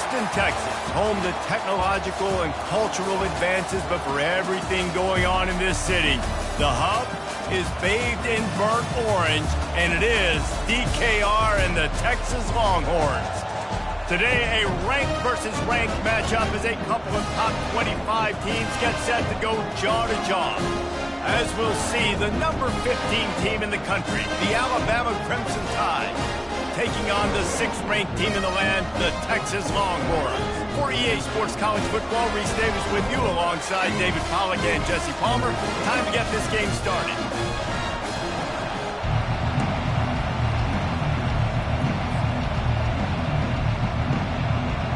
Houston, Texas, home to technological and cultural advances, but for everything going on in this city, the hub is bathed in burnt orange, and it is DKR and the Texas Longhorns. Today, a ranked versus ranked matchup as a couple of top 25 teams get set to go jaw to jaw. As we'll see, the number 15 team in the country, the Alabama Crimson Tide, taking on the 6th-ranked team in the land, the Texas Longhorns. For EA Sports College Football, Reese Davis with you alongside David Pollack and Jesse Palmer. Time to get this game started.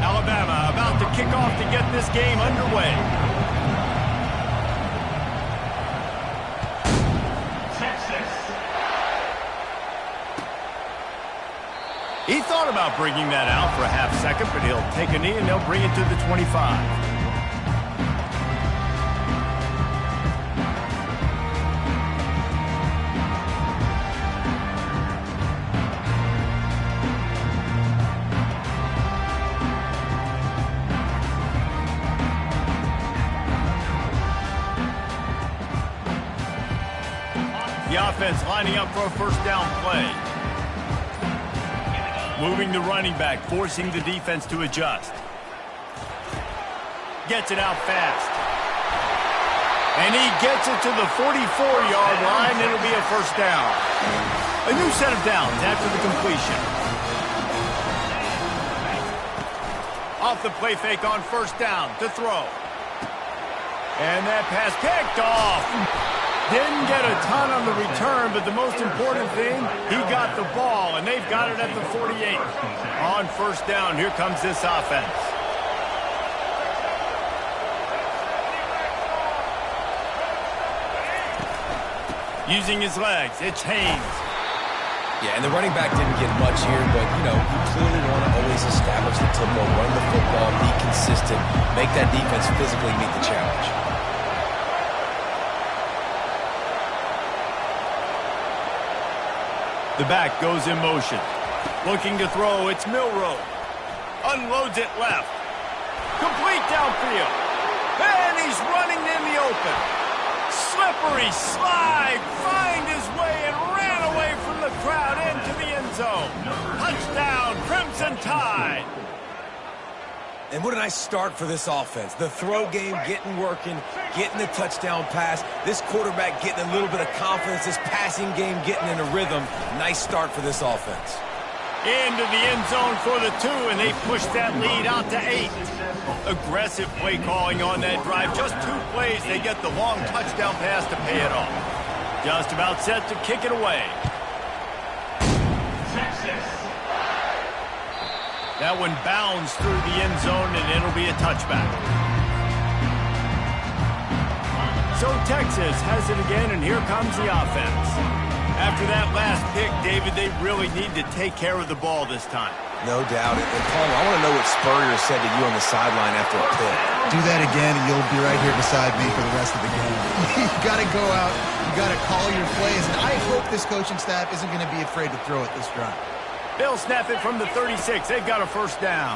Alabama about to kick off to get this game underway. He thought about bringing that out for a half second, but he'll take a knee and they'll bring it to the 25. The offense lining up for a first down play. Moving the running back, forcing the defense to adjust. Gets it out fast. And he gets it to the 44-yard line, and it'll be a first down. A new set of downs after the completion. Off the play fake on first down to throw. And that pass picked off. Didn't get a ton on the return, but the most important thing, he got the ball, and they've got it at the 48. On first down, here comes this offense. Using his legs, it's Haynes. Yeah, and the running back didn't get much here, but, you clearly want to always establish the tempo, run the football, be consistent, make that defense physically meet the challenge. The back goes in motion. Looking to throw, it's Milroe. Unloads it left. Complete downfield. And he's running in the open. Slippery slide. Find his way and ran away from the crowd into the end zone. Touchdown, Crimson Tide. And what a nice start for this offense. The throw game getting working, getting the touchdown pass. This quarterback getting a little bit of confidence. This passing game getting in a rhythm. Nice start for this offense. Into the end zone for the 2, and they push that lead out to 8. Aggressive play calling on that drive. Just 2 plays, they get the long touchdown pass to pay it off. Just about set to kick it away. That one bounds through the end zone, and it'll be a touchback. So Texas has it again, and here comes the offense. After that last pick, David, they really need to take care of the ball this time. No doubt. And Palmer, I want to know what Spurrier said to you on the sideline after a pick. Do that again, and you'll be right here beside me for the rest of the game. You got to go out. You got to call your plays, and I hope this coaching staff isn't going to be afraid to throw it this drive. They'll snap it from the 36. They've got a first down.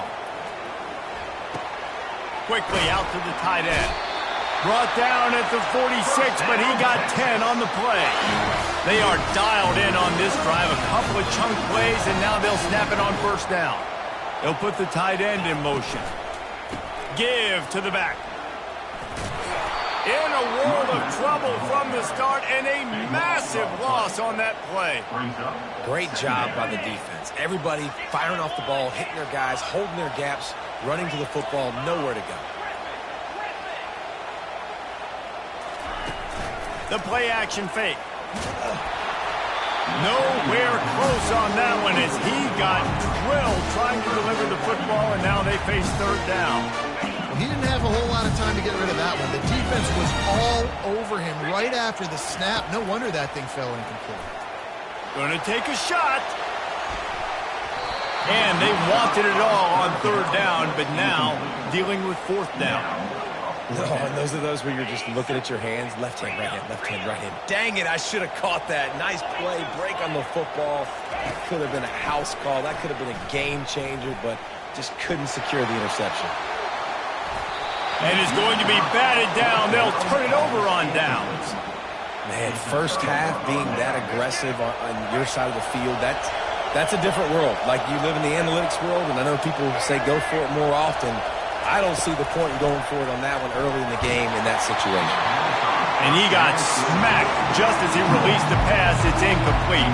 Quickly out to the tight end. Brought down at the 46, but he got 10 on the play. They are dialed in on this drive. A couple of chunk plays, and now they'll snap it on first down. They'll put the tight end in motion. Give to the back. In a world of trouble from the start, and a massive loss on that play. Great job by the defense. Everybody firing off the ball, hitting their guys, holding their gaps, running to the football, nowhere to go. The play action fake. Nowhere close on that one as he got drilled trying to deliver the football, and now they face third down. He didn't have a whole lot of time to get rid of that one. The defense was all over him right after the snap. No wonder that thing fell incomplete. Going to take a shot. And they wanted it all on third down, but now dealing with fourth down. No, and those are those where you're just looking at your hands. Left hand, right hand, left hand, right hand. Dang it, I should have caught that. Nice play, break on the football. That could have been a house call. That could have been a game changer, but just couldn't secure the interception. And is going to be batted down. They'll turn it over on downs. Man, first half being that aggressive on your side of the field, that's a different world. Like, you live in the analytics world, and I know people say go for it more often. I don't see the point in going for it on that one early in the game in that situation. And he got smacked just as he released the pass. It's incomplete.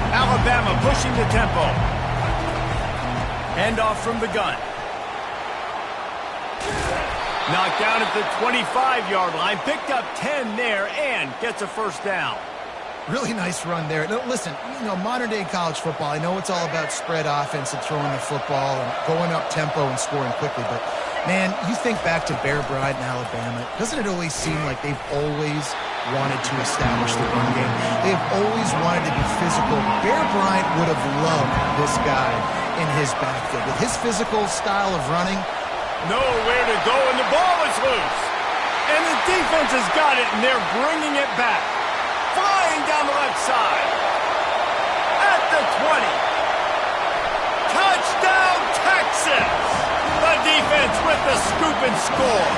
Alabama pushing the tempo. Handoff from the gun. Knocked down at the 25-yard line. Picked up 10 there and gets a first down. Really nice run there. Now, listen, modern-day college football, I know it's all about spread offense and throwing the football and going up tempo and scoring quickly, but, man, you think back to Bear Bryant in Alabama, doesn't it always seem like they've always wanted to establish the run game? They've always wanted to be physical. Bear Bryant would have loved this guy in his backfield. With his physical style of running, nowhere to go, and the ball is loose. And the defense has got it, and they're bringing it back. Flying down the left side. At the 20. Touchdown, Texas! The defense with the scoop and score.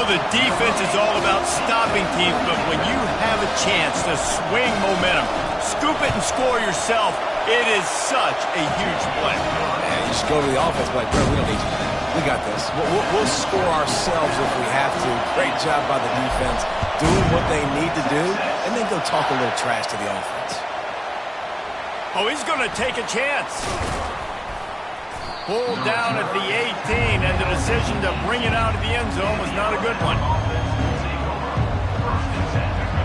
The defense is all about stopping teams, but when you have a chance to swing momentum, scoop it and score yourself, it is such a huge play. Man, you just go to the offense like, bro, we don't need you. We got this. We'll score ourselves if we have to. Great job by the defense, doing what they need to do, and then go talk a little trash to the offense. Oh, he's going to take a chance. Pulled down at the 18, and the decision to bring it out of the end zone was not a good one.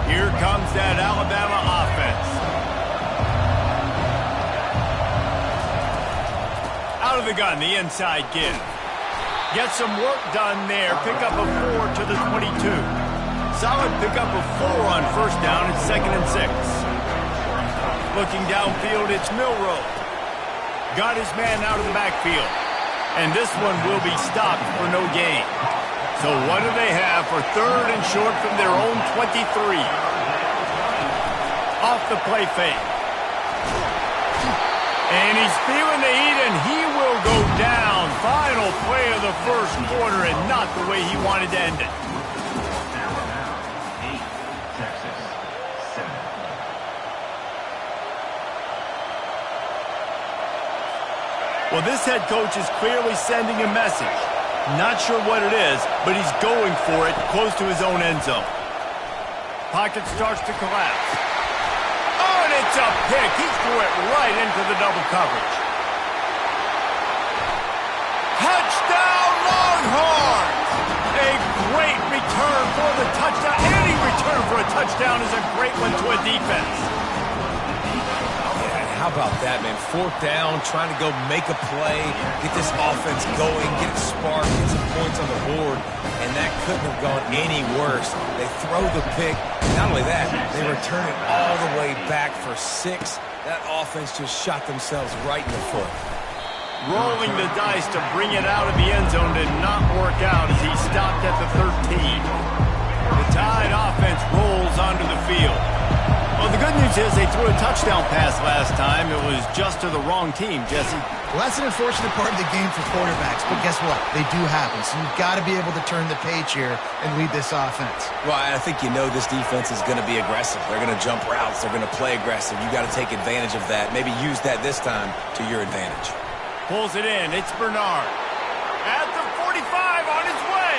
Here comes that Alabama offense. Out of the gun, the inside give. Get some work done there. Pick up a 4 to the 22. Solid pick up of 4 on first down. It's 2nd and 6. Looking downfield, it's Milroe. Got his man out of the backfield. And this one will be stopped for no gain. So what do they have for 3rd and short from their own 23? Off the play fake. And he's feeling the heat, and he will go down. Final play of the first quarter, and not the way he wanted to end it. Well, this head coach is clearly sending a message. Not sure what it is, but he's going for it close to his own end zone. Pocket starts to collapse. Oh, and it's a pick. He threw it right into the double coverage. Touchdown, Longhorns! A great return for the touchdown. Any return for a touchdown is a great one to a defense. How about that, man? 4th down, trying to go make a play, get this offense going, get it sparked, get some points on the board, and that couldn't have gone any worse. They throw the pick. Not only that, they return it all the way back for 6. That offense just shot themselves right in the foot. Rolling the dice to bring it out of the end zone did not work out as he stopped at the 13. The Tide offense rolls onto the field. Well, the good news is they threw a touchdown pass last time. It was just to the wrong team, Jesse. Well, that's an unfortunate part of the game for quarterbacks, but guess what? They do happen, so you've got to be able to turn the page here and lead this offense. Well, I think this defense is going to be aggressive. They're going to jump routes. They're going to play aggressive. You got to take advantage of that. Maybe use that this time to your advantage. Pulls it in. It's Bernard. At the 45 on his way.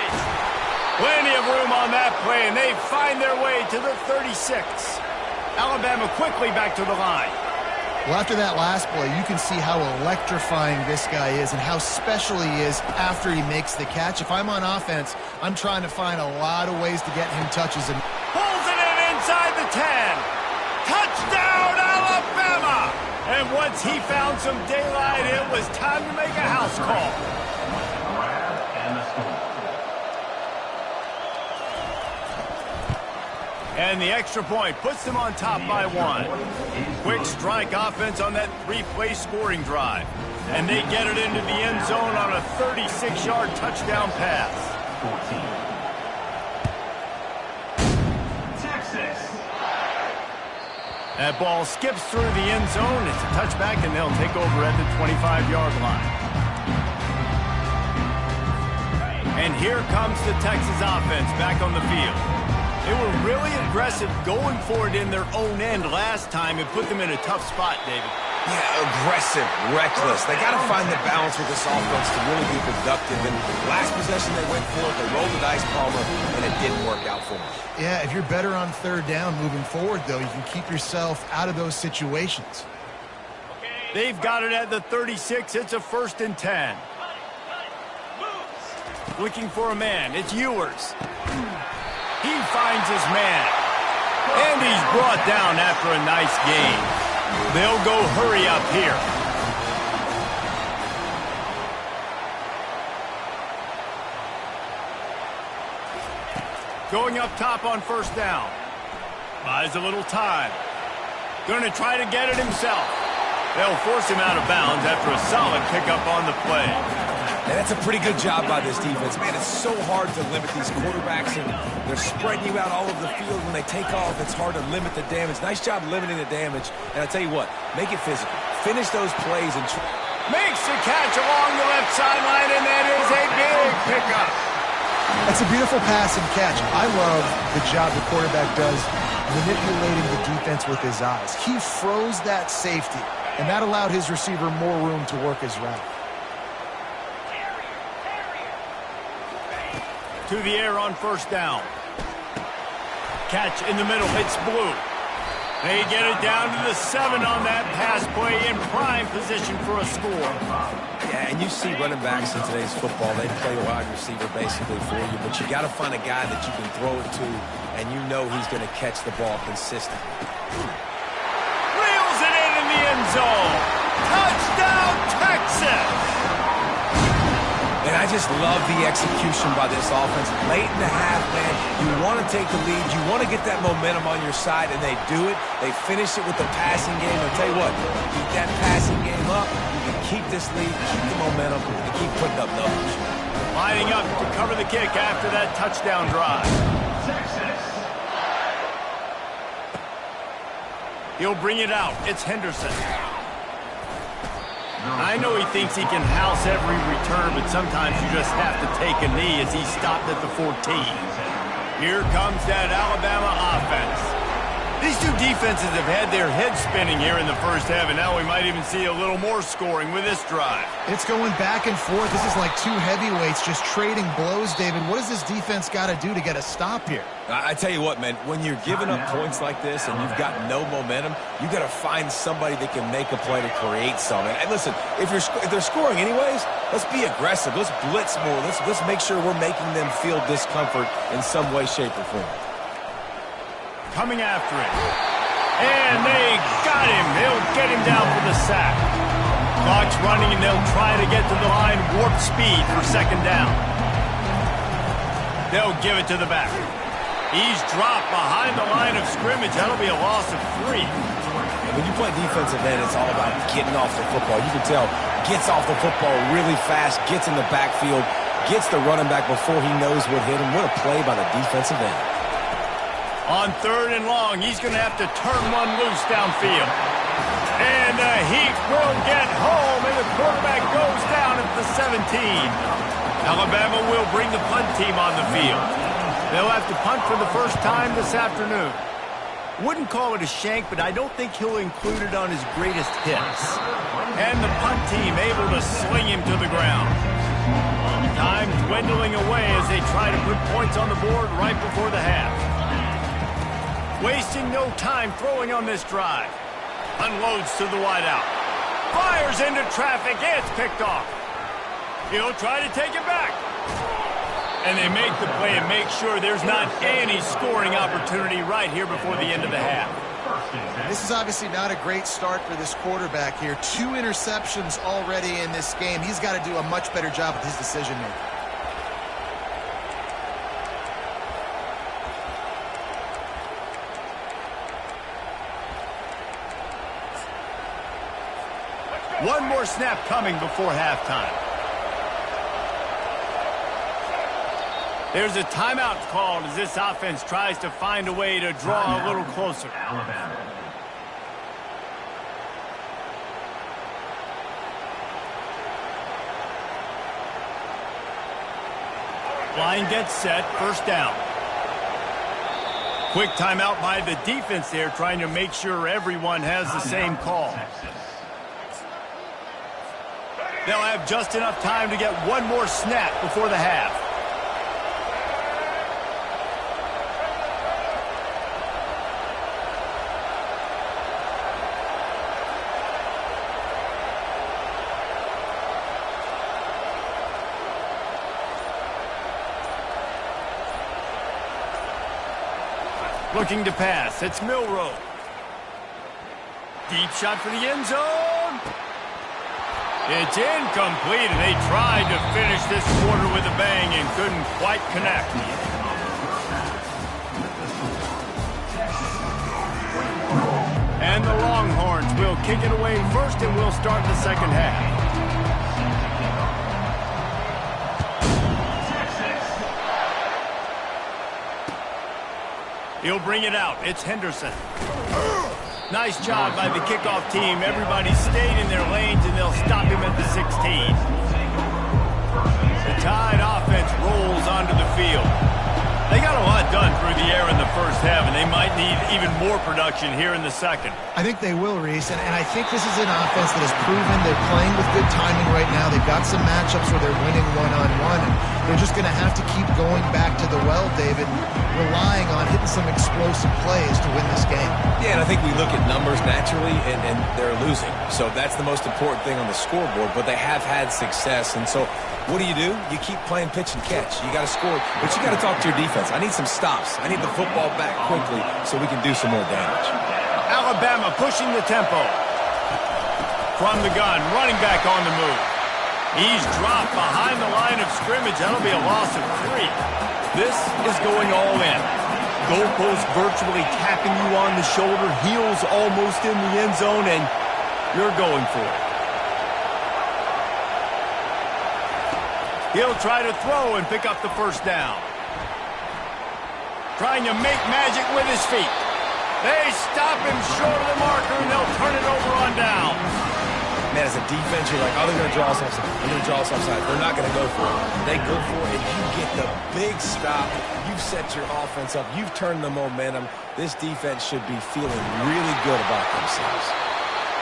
Plenty of room on that play, and they find their way to the 36. Alabama quickly back to the line. Well, after that last play, you can see how electrifying this guy is and how special he is after he makes the catch. If I'm on offense, I'm trying to find a lot of ways to get him touches. And pulls it in inside the 10. Touchdown, Alabama! And once he found some daylight, it was time to make a house call. And the extra point puts them on top by 1. Quick strike offense on that 3-play scoring drive. And they get it into the end zone on a 36-yard touchdown pass. 14. Texas. That ball skips through the end zone. It's a touchback, and they'll take over at the 25-yard line. And here comes the Texas offense back on the field. They were really aggressive going for it in their own end last time. It put them in a tough spot, David. Yeah, aggressive, reckless. They got to find the balance with this offense to really be productive. And last possession they went for it, they rolled the dice, Palmer, and it didn't work out for them. Yeah, if you're better on third down moving forward, though, you can keep yourself out of those situations. They've got it at the 36. It's a 1st and 10. Looking for a man. It's Ewers. He finds his man. And he's brought down after a nice gain. They'll go hurry up here. Going up top on 1st down. Buys a little time. Going to try to get it himself. They'll force him out of bounds after a solid pickup on the play. And that's a pretty good job by this defense. Man, it's so hard to limit these quarterbacks, and they're spreading you out all over the field. When they take off, it's hard to limit the damage. Nice job limiting the damage. And I tell you what, make it physical. Finish those plays and makes the catch along the left sideline, and that is a big pickup. That's a beautiful pass and catch. I love the job the quarterback does manipulating the defense with his eyes. He froze that safety, and that allowed his receiver more room to work his route. To the air on 1st down. Catch in the middle. It's Blue. They get it down to the 7 on that pass play in prime position for a score. Yeah, and you see running backs in today's football, they play wide receiver basically for you, but you got to find a guy that you can throw it to, and you know he's going to catch the ball consistently. Reels it in the end zone. Touchdown, Texas! And I just love the execution by this offense. Late in the half, man, you want to take the lead. You want to get that momentum on your side, and they do it. They finish it with the passing game. I'll tell you what, keep that passing game up. You can keep this lead, keep the momentum, and keep putting up numbers. Lining up to cover the kick after that touchdown drive. He'll bring it out. It's Henderson. I know he thinks he can house every return, but sometimes you just have to take a knee as he stopped at the 14. Here comes that Alabama offense. These two defenses have had their heads spinning here in the first half, and now we might even see a little more scoring with this drive. It's going back and forth. This is like two heavyweights just trading blows, David. What does this defense got to do to get a stop here? I tell you what, man, when you're giving up points like this and you've got no momentum, you got to find somebody that can make a play to create something. And listen, if they're scoring anyways, let's be aggressive. Let's blitz more. Let's make sure we're making them feel discomfort in some way, shape, or form. Coming after it. And they got him. They'll get him down for the sack. Clock's running, and they'll try to get to the line warp speed for 2nd down. They'll give it to the back. He's dropped behind the line of scrimmage. That'll be a loss of 3. When you play defensive end, it's all about getting off the football. You can tell, gets off the football really fast, gets in the backfield, gets the running back before he knows what hit him. What a play by the defensive end. On 3rd and long, he's going to have to turn one loose downfield. And he will get home, and the quarterback goes down at the 17. Alabama will bring the punt team on the field. They'll have to punt for the first time this afternoon. Wouldn't call it a shank, but I don't think he'll include it on his greatest hits. And the punt team able to sling him to the ground. Time dwindling away as they try to put points on the board right before the half. Wasting no time throwing on this drive. Unloads to the wideout. Fires into traffic. It's picked off. He'll try to take it back. And they make the play and make sure there's not any scoring opportunity right here before the end of the half. This is obviously not a great start for this quarterback here. 2 interceptions already in this game. He's got to do a much better job with his decision-making. One more snap coming before halftime. There's a timeout called as this offense tries to find a way to draw a little closer. Line gets set, first down. Quick timeout by the defense there, trying to make sure everyone has the same call. They'll have just enough time to get one more snap before the half. Looking to pass, it's Milroe. Deep shot for the end zone. It's incomplete, and they tried to finish this quarter with a bang and couldn't quite connect. And the Longhorns will kick it away first, and we'll start the second half. He'll bring it out. It's Henderson. Nice job by the kickoff team. Everybody stayed in their lanes, and they'll stop him at the 16. The Tide offense rolls onto the field. They got a lot done through the air in the first half, and they might need even more production here in the second. I think they will, Reese, and I think this is an offense that has proven they're playing with good timing right now. They've got some matchups where they're winning one-on-one, and they're just going to have to keep going back to the well, David, and relying on hitting some explosive plays to win this game. Yeah, and I think we look at numbers naturally, and they're losing. So that's the most important thing on the scoreboard, but they have had success, and so what do? You keep playing pitch and catch. You got to score, but you got to talk to your defense. I need some stops. I need the football back quickly so we can do some more damage. Alabama pushing the tempo. From the gun, running back on the move. He's dropped behind the line of scrimmage. That'll be a loss of 3. This is going all in. Goalpost virtually tapping you on the shoulder, heels almost in the end zone, and you're going for it. He'll try to throw and pick up the first down. Trying to make magic with his feet. They stop him short of the marker, and they'll turn it over on down. Man, as a defense, you're like, oh, they're going to draw us offside. They're going to draw us offside. They're not going to go for it. They go for it, and you get the big stop. You've set your offense up. You've turned the momentum. This defense should be feeling really good about themselves.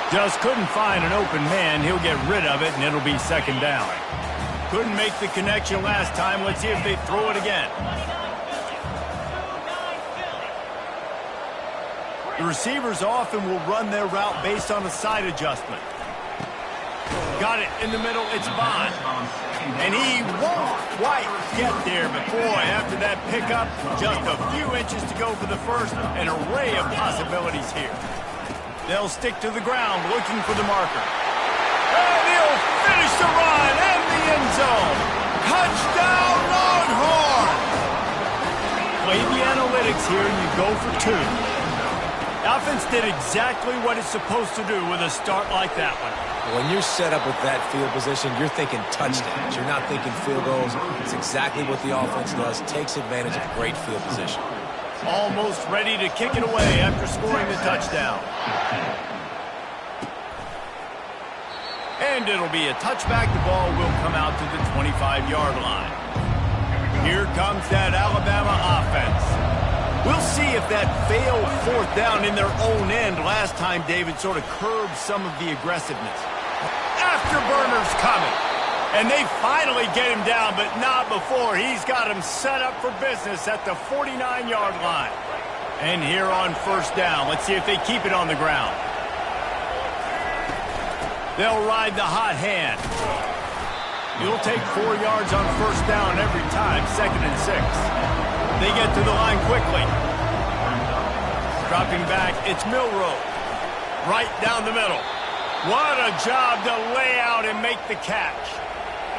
Just couldn't find an open man. He'll get rid of it, and it'll be second down. Couldn't make the connection last time. Let's see if they throw it again. The receivers often will run their route based on a side adjustment. Got it in the middle. It's Bond. And he won't quite get there. But, boy, after that pickup, just a few inches to go for the first. An array of possibilities here. They'll stick to the ground looking for the marker. And he'll finish the run and the end zone. Touchdown, Longhorn! Play the analytics here, and you go for 2. Offense did exactly what it's supposed to do with a start like that one. When you're set up with that field position, you're thinking touchdowns. You're not thinking field goals. It's exactly what the offense does. Takes advantage of great field position. Almost ready to kick it away after scoring the touchdown. And it'll be a touchback. The ball will come out to the 25-yard line. Here comes that Alabama offense. We'll see if that failed fourth down in their own end last time, David, sort of curbed some of the aggressiveness. Afterburners coming. And they finally get him down, but not before. He's got him set up for business at the 49-yard line. And here on first down, let's see if they keep it on the ground. They'll ride the hot hand. You'll take 4 yards on first down every time, 2nd and 6. They get to the line quickly. Dropping back, it's Milroe. Right down the middle. What a job to lay out and make the catch.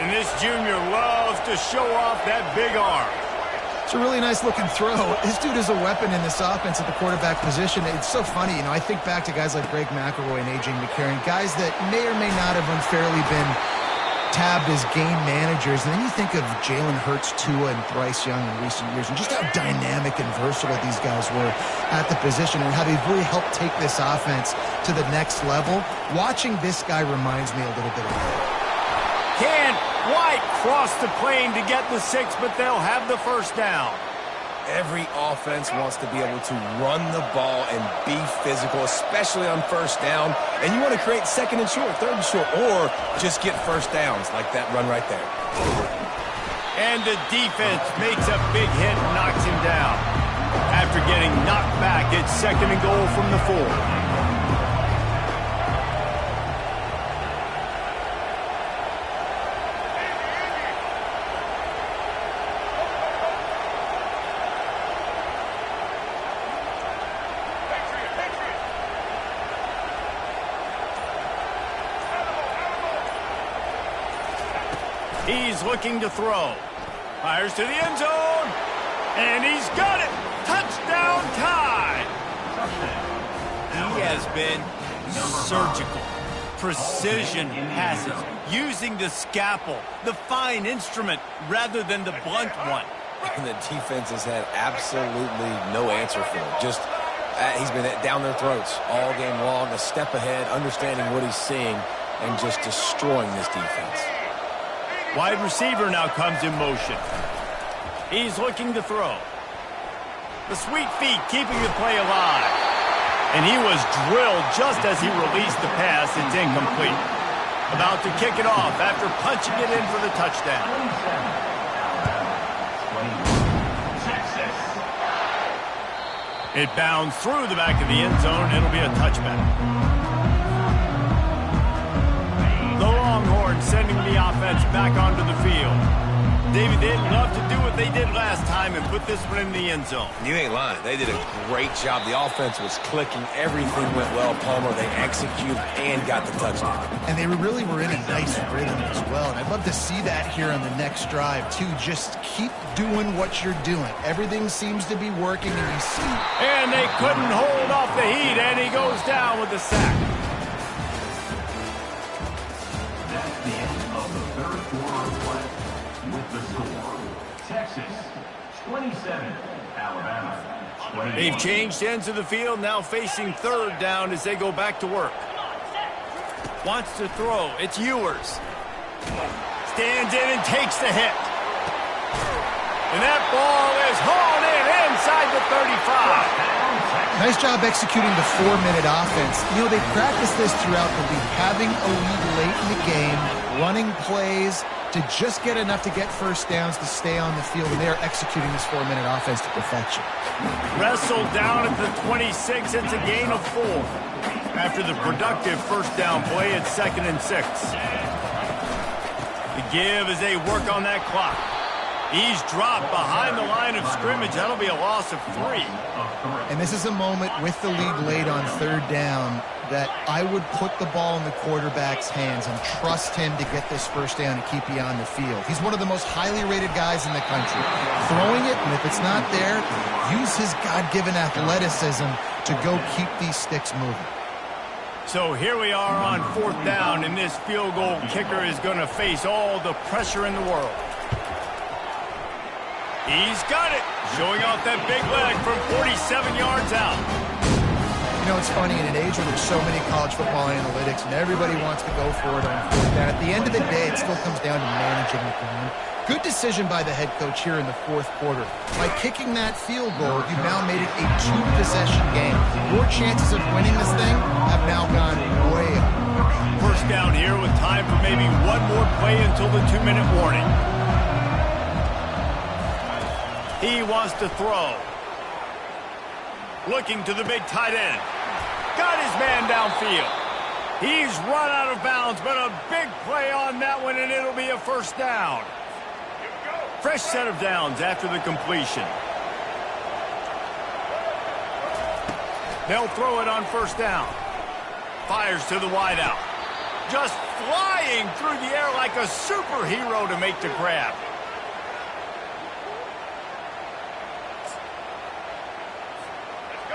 And this junior loves to show off that big arm. It's a really nice-looking throw. This dude is a weapon in this offense at the quarterback position. It's so funny, you know, I think back to guys like Greg McElroy and A.J. McCarron, guys that may or may not have unfairly been tabbed as game managers, and then you think of Jalen Hurts, Tua, and Bryce Young in recent years, and just how dynamic and versatile these guys were at the position and how they've really helped take this offense to the next level. Watching this guy reminds me a little bit of that. Can't White crossed the plane to get the 6, but they'll have the first down. Every offense wants to be able to run the ball and be physical, especially on first down. And you want to create second and short, third and short, or just get first downs like that run right there. And the defense makes a big hit and knocks him down. After getting knocked back, it's 2nd and goal from the 4. He's looking to throw. Fires to the end zone. And he's got it. Touchdown tie. He has been surgical. Precision passes. Using the scalpel, the fine instrument, rather than the blunt one. And the defense has had absolutely no answer for him. Just, he's been down their throats all game long, a step ahead, understanding what he's seeing, and just destroying this defense. Wide receiver now comes in motion. He's looking to throw. The sweet feet keeping the play alive. And he was drilled just as he released the pass. It's incomplete. About to kick it off after punching it in for the touchdown. It bounds through the back of the end zone. It'll be a touchback. The Longhorns sending the offense back onto the field. David, they'd love to do what they did last time and put this one in the end zone. You ain't lying. They did a great job. The offense was clicking. Everything went well. Palmer, they executed and got the touchdown. And they really were in a nice rhythm as well. And I'd love to see that here on the next drive, too. Just keep doing what you're doing. Everything seems to be working, and you see. And they couldn't hold off the heat, and he goes down with the sack. Texas, 27, Alabama, 21. They've changed ends of the field, now facing 3rd down as they go back to work. Wants to throw. It's Ewers. Stands in and takes the hit. And that ball is hauled in inside the 35. Nice job executing the 4-minute offense. You know, they practiced this throughout the week, having a lead late in the game, running plays to just get enough to get first downs to stay on the field, and they're executing this 4-minute offense to perfection. Wrestled down at the 26. It's a gain of 4. After the productive first down play, it's 2nd and 6. The give as they work on that clock. He's dropped behind the line of scrimmage. That'll be a loss of 3. And this is a moment with the lead late on 3rd down that I would put the ball in the quarterback's hands and trust him to get this first down and keep you on the field. He's one of the most highly rated guys in the country. Throwing it, and if it's not there, use his God-given athleticism to go keep these sticks moving. So here we are on 4th down, and this field goal kicker is going to face all the pressure in the world. He's got it, showing off that big leg from 47 yards out. You know, it's funny, in an age where there's so many college football analytics and everybody wants to go for it on 4th down, at the end of the day, it still comes down to managing the game. Good decision by the head coach here in the 4th quarter. By kicking that field goal, you've now made it a 2-possession game. Your chances of winning this thing have now gone way up. First down here with time for maybe one more play until the 2-minute warning. He wants to throw. Looking to the big tight end. Got his man downfield. He's run out of bounds, but a big play on that one, and it'll be a first down. Fresh set of downs after the completion. They'll throw it on first down. Fires to the wideout. Just flying through the air like a superhero to make the grab.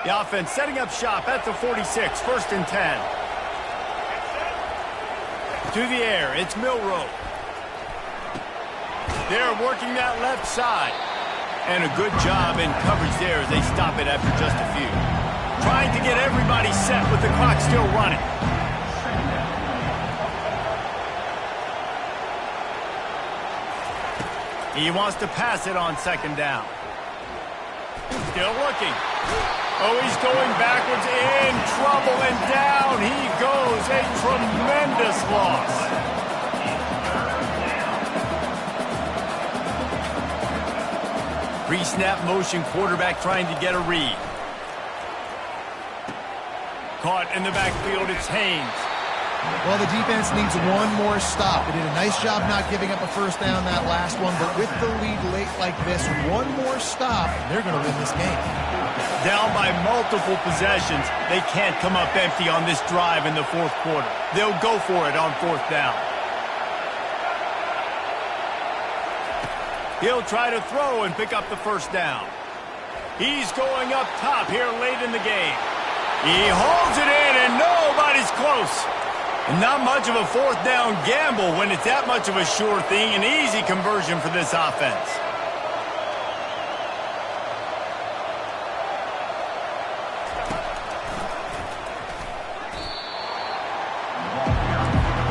The offense setting up shop at the 46, 1st and 10. To the air, it's Milroe. They're working that left side. And a good job in coverage there as they stop it after just a few. Trying to get everybody set with the clock still running. He wants to pass it on second down. Still looking. Oh, he's going backwards, in trouble, and down he goes. A tremendous loss. Pre-snap motion quarterback trying to get a read. Caught in the backfield, it's Haynes. Well, the defense needs one more stop. They did a nice job not giving up a first down that last one, but with the lead late like this, one more stop, they're going to win this game. Down by multiple possessions, they can't come up empty on this drive in the fourth quarter. They'll go for it on fourth down. He'll try to throw and pick up the first down. He's going up top here late in the game. He holds it in, and nobody's close. And not much of a fourth down gamble when it's that much of a sure thing. An easy conversion for this offense.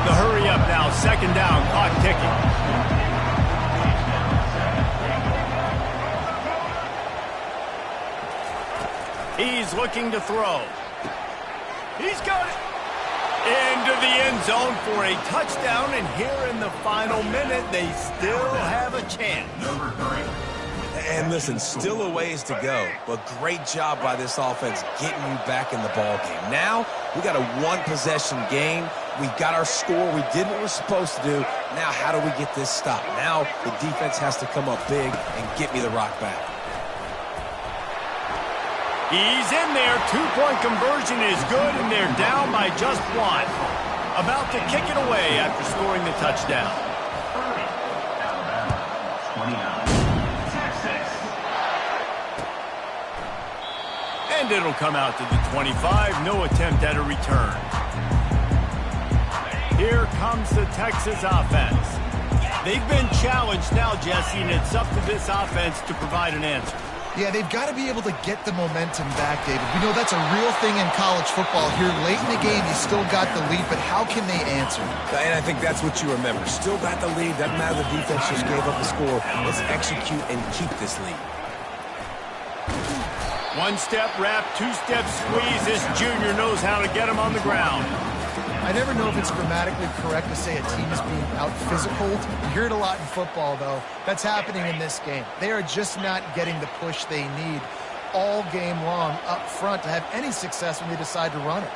The hurry up now, second down, clock ticking. He's looking to throw. He's got it. Into the end zone for a touchdown, and here in the final minute, they still have a chance. Number 3. And listen, still a ways to go, but great job by this offense getting you back in the ball game. Now, we got a one-possession game. We got our score. We did what we're supposed to do. Now, how do we get this stop? Now, the defense has to come up big and get me the rock back. He's in there. Two-point conversion is good, and they're down by just one. About to kick it away after scoring the touchdown. 30, Alabama. 29, Texas. And it'll come out to the 25. No attempt at a return. Here comes the Texas offense. They've been challenged now, Jesse, and it's up to this offense to provide an answer. Yeah, they've got to be able to get the momentum back, David. We know that's a real thing in college football. Here late in the game, you still got the lead, but how can they answer? And I think that's what you remember. Still got the lead. Doesn't matter the defense just gave up the score. Let's execute and keep this lead. One-step wrap, two-step squeeze. This junior knows how to get him on the ground. I never know if it's grammatically correct to say a team is being out-physicaled. You hear it a lot in football, though. That's happening in this game. They are just not getting the push they need all game long up front to have any success when they decide to run it.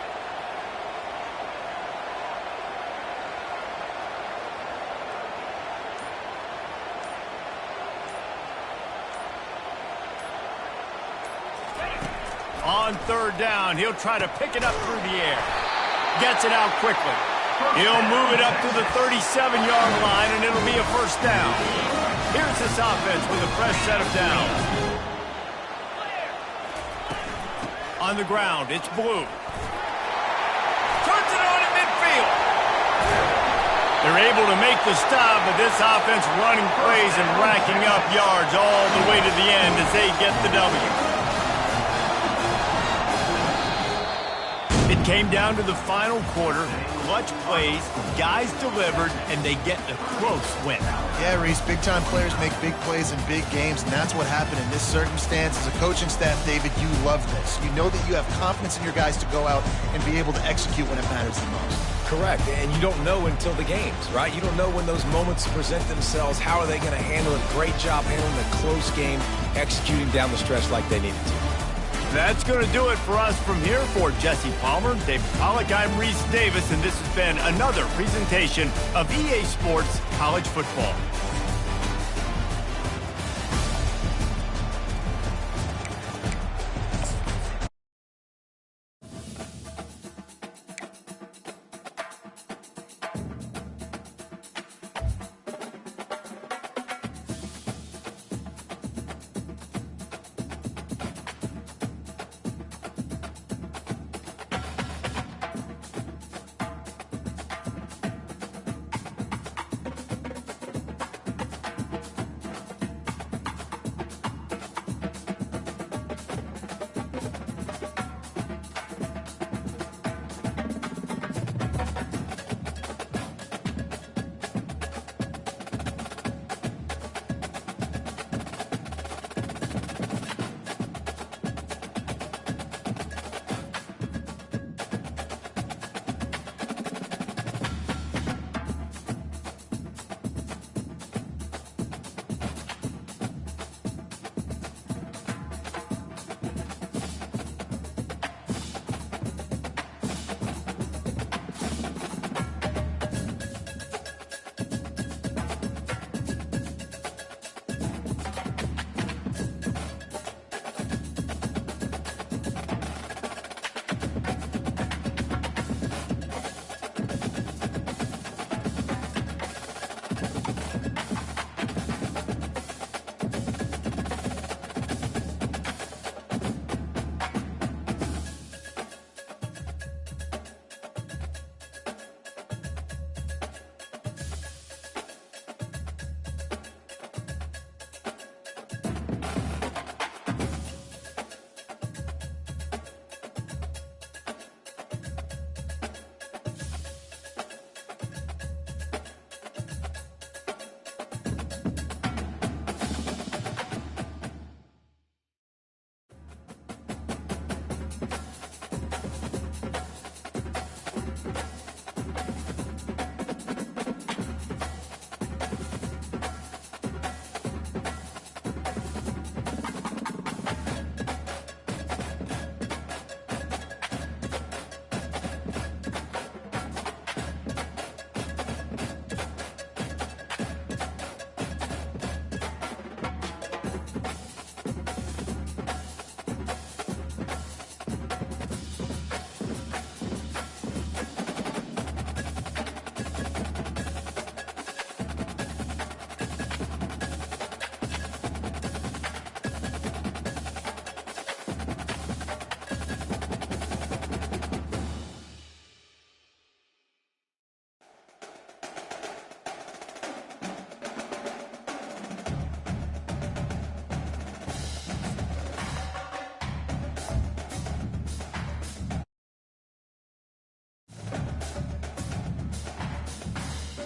On third down, he'll try to pick it up through the air. Gets it out quickly. He'll move it up to the 37-yard line, and it'll be a first down. Here's this offense with a fresh set of downs. On the ground, it's Blue. Turns it on at midfield. They're able to make the stop, but this offense running plays and racking up yards all the way to the end as they get the W. It came down to the final quarter. Clutch plays, guys delivered, and they get a close win. Yeah, Reese, big-time players make big plays in big games, and that's what happened in this circumstance. As a coaching staff, David, you love this. You know that you have confidence in your guys to go out and be able to execute when it matters the most. Correct, and you don't know until the games, right? You don't know when those moments present themselves. How are they going to handle it? Great job handling a close game, executing down the stretch like they needed to. That's going to do it for us from here. For Jesse Palmer, David Pollack, I'm Reese Davis, and this has been another presentation of EA Sports College Football.